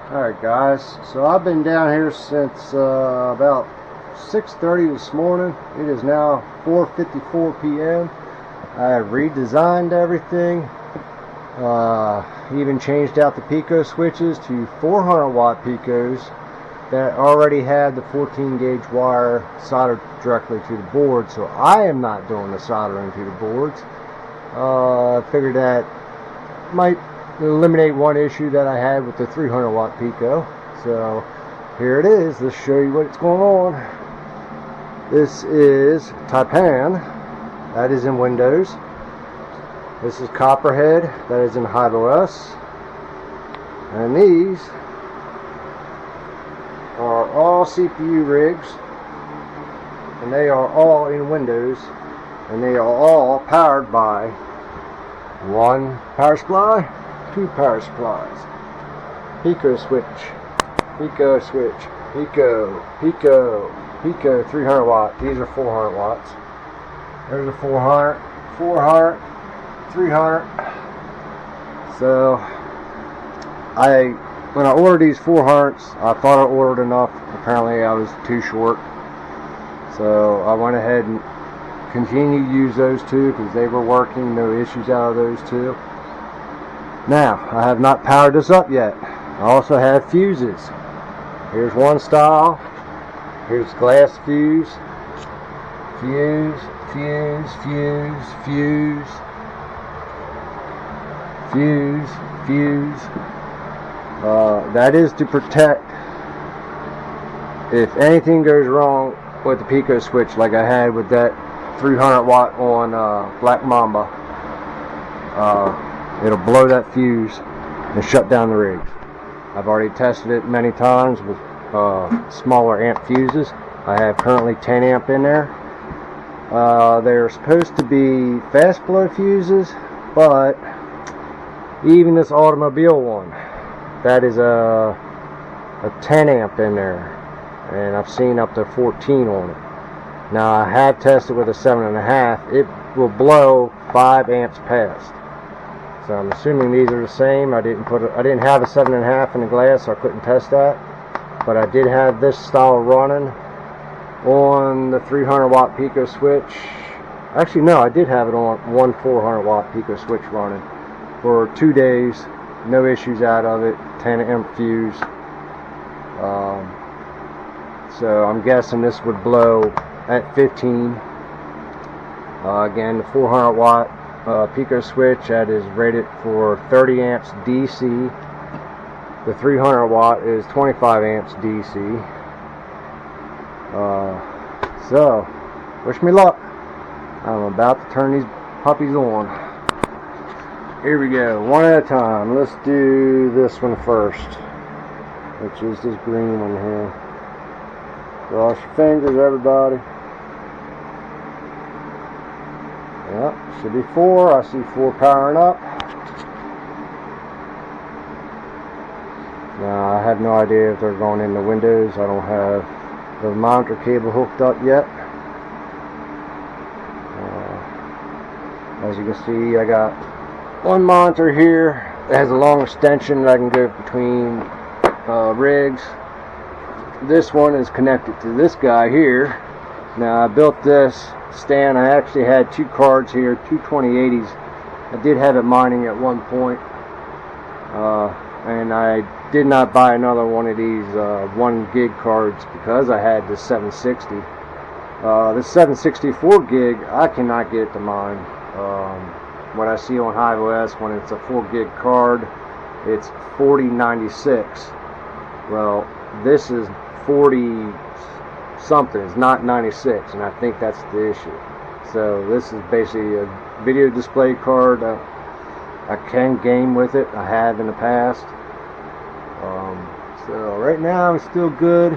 Alright guys, so I've been down here since about 6:30 this morning. It is now 4:54 p.m. I have redesigned everything, even changed out the Pico switches to 400 watt Picos that already had the 14 gauge wire soldered directly to the board, so I am not doing the soldering to the boards. I figured that might eliminate one issue that I had with the 300 watt Pico. So here it is. Let's show you what's going on. This is Taipan, that is in Windows. This is Copperhead, that is in HiveOS. And these are all CPU rigs, and they are all in Windows, and they are all powered by one power supply, two power supplies, Pico switch, Pico switch, Pico, Pico, Pico, 300 watt. These are 400 watts. There's a 400, 400, 300. So when I ordered these 400s, I thought I ordered enough. Apparently I was too short. So I went ahead and continued to use those two because they were working, no issues out of those two. Now, I have not powered this up yet. I also have fuses. Here's one style. Here's glass fuse. Fuse, fuse, fuse, fuse. Fuse, fuse. That is to protect if anything goes wrong with the Pico switch, like I had with that 300 watt on Black Mamba. It'll blow that fuse and shut down the rig. I've already tested it many times with smaller amp fuses. I have currently 10 amp in there. They're supposed to be fast blow fuses, but even this automobile one, that is a 10 amp in there, and I've seen up to 14 on it. Now I have tested with a 7.5. It will blow 5 amps past. So I'm assuming these are the same. I didn't have a 7.5 in the glass, so I couldn't test that. But I did have this style running on the 300 watt Pico switch. Actually, no, I did have it on one 400 watt Pico switch running for 2 days. No issues out of it. 10 amp fuse. So I'm guessing this would blow at 15. Again, the 400 watt Pico switch, that is rated for 30 amps DC. The 300 watt is 25 amps DC. So wish me luck. I'm about to turn these puppies on. Here we go, one at a time. Let's do this one first, which is this green one here. Cross your fingers, everybody. Yep, should be 4. I see 4 powering up. Now, I have no idea if they're going into Windows. I don't have the monitor cable hooked up yet. As you can see, I got one monitor here that has a long extension that I can go between rigs. This one is connected to this guy here. Now, I built this stand. I actually had 2 cards here, 2 2080s. I did have it mining at one point, and I did not buy another one of these 1 gig cards because I had the 760. The 764 gig, I cannot get it to mine. What I see on HiveOS, when it's a 4 gig card, it's 4096. Well, this is 40 something. It's not 96, and I think that's the issue. So this is basically a video display card. I can game with it. I have in the past. So right now I'm still good.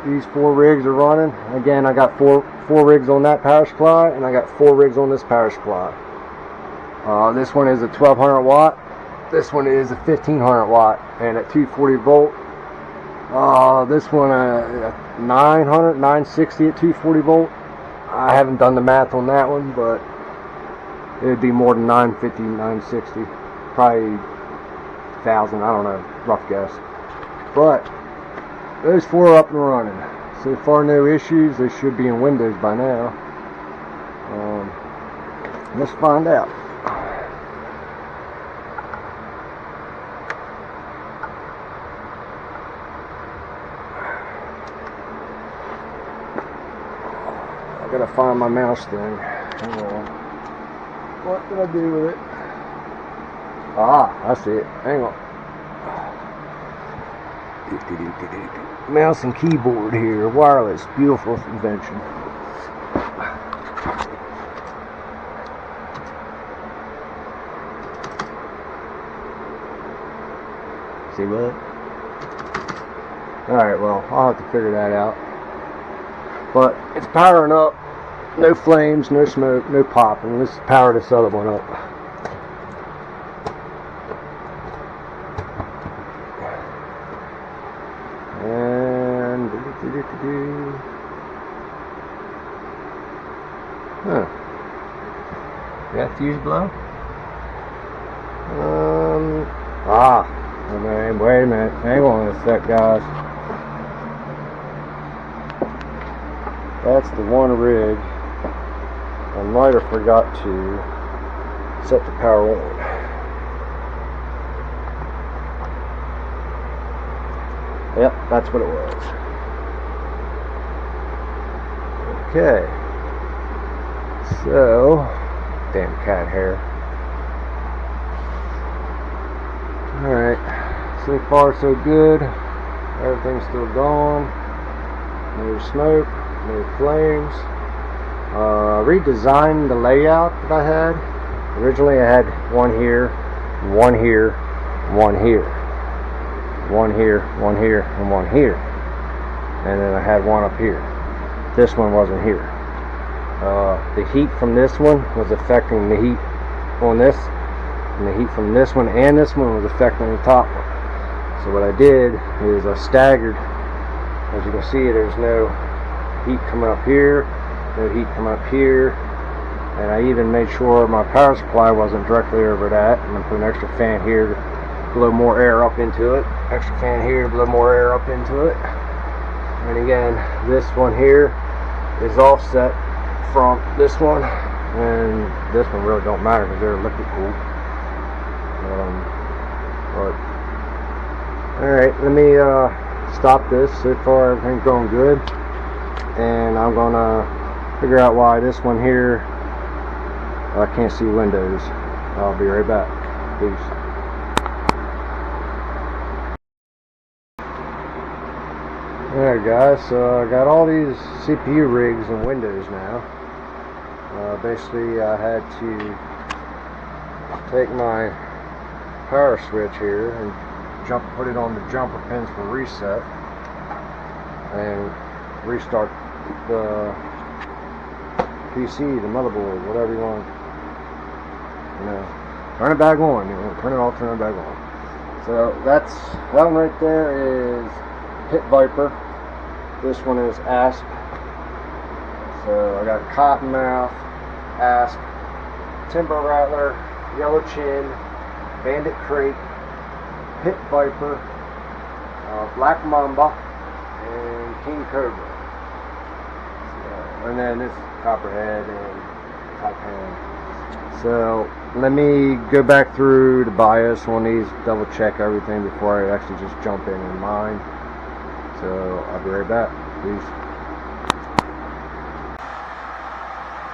These 4 rigs are running. Again, I got four rigs on that power supply, and I got 4 rigs on this power supply. This one is a 1200 watt. This one is a 1500 watt, and at 240 volt. This one 900, 960 at 240 volt. I haven't done the math on that one, but it would be more than 950, 960. Probably 8,000, I don't know, rough guess. But those 4 are up and running. So far, no issues. They should be in Windows by now. Let's find out. I gotta find my mouse thing. Hang on. What did I do with it? Ah, I see it. Hang on. Mouse and keyboard here, wireless, beautiful invention. See what? Alright, well, I'll have to figure that out. But it's powering up. No flames, no smoke, no popping. Let's power this other one up. And huh. That fuse blow? Wait a minute. Hang on a sec, guys. That's the one rig. I might have forgot to set the power on. Yep, that's what it was. Okay. So, damn cat hair. Alright. So far so good. Everything's still going. No smoke, no flames. Redesigned the layout that I had. Originally I had one here, one here, one here, one here, one here, and one here. And then I had one up here. This one wasn't here. The heat from this one was affecting the heat on this, and the heat from this one and this one was affecting the top one. So what I did is I staggered. As you can see, there's no heat coming up here, no heat coming up here, and I even made sure my power supply wasn't directly over that, and I put an extra fan here to blow more air up into it, extra fan here to blow more air up into it. And again, this one here is offset from this one, and this one really don't matter because they're liquid cooled. Alright, let me stop this. So far everything's going good, and I'm gonna figure out why this one here I can't see Windows. I'll be right back. Peace. Alright guys, so I got all these CPU rigs and Windows now. Basically I had to take my power switch here and put it on the jumper pins for reset and restart the PC, the motherboard, whatever you want, turn it back on, turn it off, turn it back on. So that one right there is Pit Viper. This one is Asp. So I got Cottonmouth, Asp, Timber Rattler, Yellow Chin, Bandit Crate, Pit Viper, Black Mamba, and King Cobra. So, and then this Copperhead and Taipan. So let me go back through the BIOS on these, double check everything before I actually just jump in mine. So I'll be right back. Peace.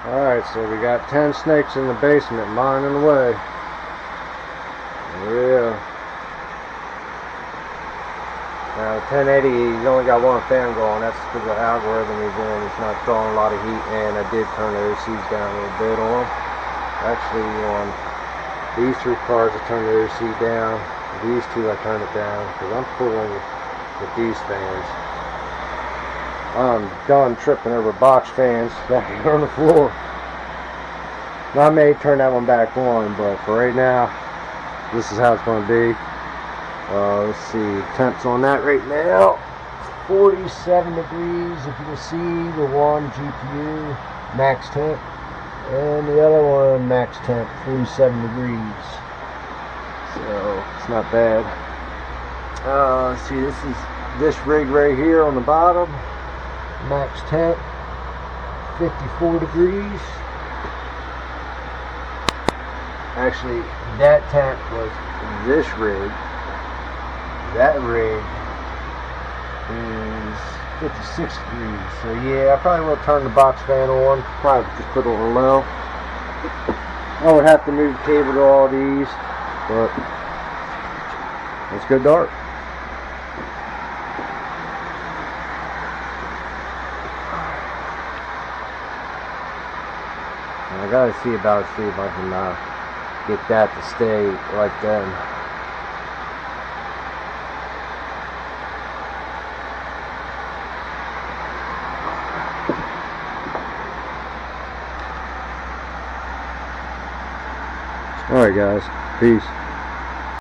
Alright, so we got 10 snakes in the basement mining away. Yeah. Now the 1080, he's only got one fan going. That's because the algorithm he's in. It's not drawing a lot of heat, and I did turn the OCs down a little bit on them. Actually, on these 3 cars, I turned the OC down. These 2, I turned it down because I'm pulling with these fans. I'm done tripping over box fans down here on the floor. Now I may turn that one back on, but for right now, this is how it's going to be. Let's see, temps on that right now, 47 degrees. If you can see, the one GPU max temp, and the other one max temp, 47 degrees. so it's not bad. See, this is this rig right here on the bottom, max temp, 54 degrees. Actually, that temp was this rig. That rig is 56 degrees. So yeah, I probably will turn the box fan on. Probably just put it on low. I would have to move the cable to all these, but let's go dark. And I gotta see if I can get that to stay like that. Alright guys, peace.